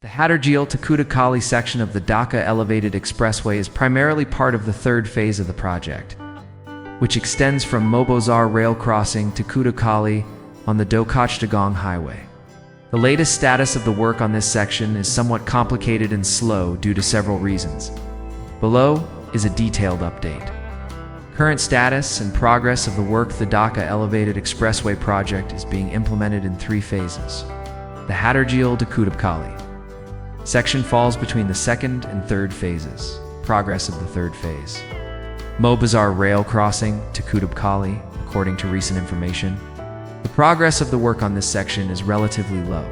The Hatterjeel to Kudukali section of the Dhaka Elevated Expressway is primarily part of the third phase of the project, which extends from Mobozar rail crossing to Kudukali on the Dhaka-Chittagong highway. The latest status of the work on this section is somewhat complicated and slow due to several reasons. Below is a detailed update. Current status and progress of the work. The Dhaka Elevated Expressway project is being implemented in 3 phases. The Hatterjeel to Kudukali section falls between the second and third phases. Progress of the third phase. Mobozar rail crossing to Kudukali. According to recent information, the progress of the work on this section is relatively low.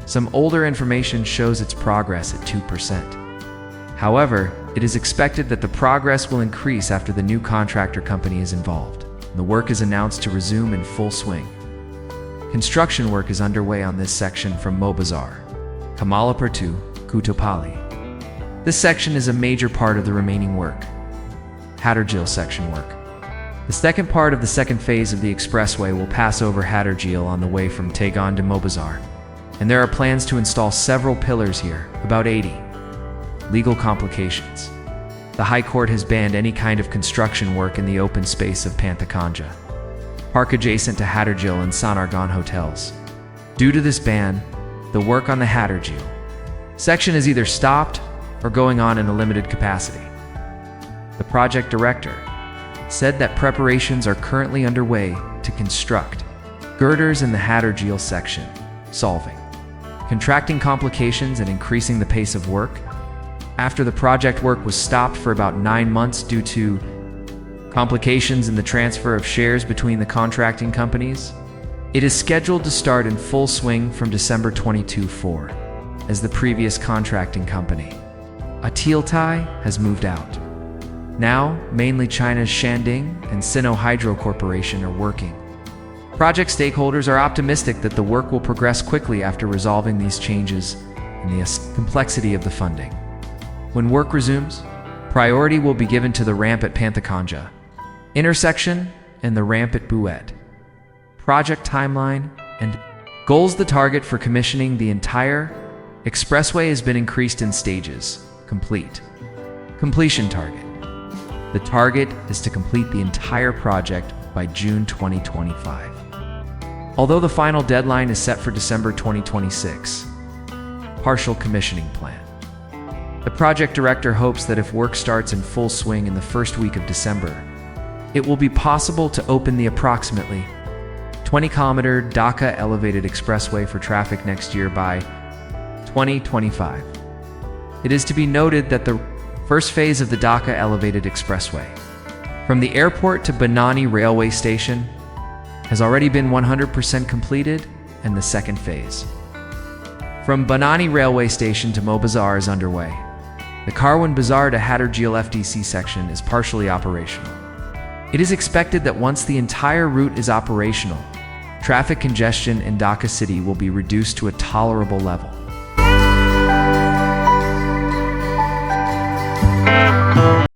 Some older information shows its progress at 2%. However, it is expected that the progress will increase after the new contractor company is involved. The work is announced to resume in full swing. Construction work is underway on this section from Mobozar, Kamalapur to Kutupali. This section is a major part of the remaining work. Hatterjeel section work. The second part of the second phase of the expressway will pass over Hatterjeel on the way from Tagon to Mobozar, and there are plans to install several pillars here, about 80. Legal complications. The High Court has banned any kind of construction work in the open space of Panthakanja Park adjacent to Hatterjeel and Sonargaon hotels. Due to this ban, the work on the Hatterjeel section is either stopped or going on in a limited capacity. The project director said that preparations are currently underway to construct girders in the Hatterjeel section, solving contracting complications and increasing the pace of work. After the project work was stopped for about 9 months due to complications in the transfer of shares between the contracting companies, it is scheduled to start in full swing from December 2024, as the previous contracting company, Atiltai, has moved out. Now, mainly China's Shanding and Sino Hydro Corporation are working. Project stakeholders are optimistic that the work will progress quickly after resolving these changes and the complexity of the funding. When work resumes, priority will be given to the ramp at Panthakanja intersection and the ramp at Buet. Project timeline and goals. The target for commissioning the entire expressway has been increased in stages. Completion target. The target is to complete the entire project by June 2025. Although the final deadline is set for December 2026. Partial commissioning plan. The project director hopes that if work starts in full swing in the first week of December, it will be possible to open the approximately 20-kilometer Dhaka Elevated Expressway for traffic next year by 2025. It is to be noted that the first phase of the Dhaka Elevated Expressway, from the airport to Banani railway station, has already been 100% completed, and the second phase, from Banani railway station to Mobozar, is underway. The Karwan Bazaar to Hatterjeel FDC section is partially operational. It is expected that once the entire route is operational, traffic congestion in Dhaka city will be reduced to a tolerable level.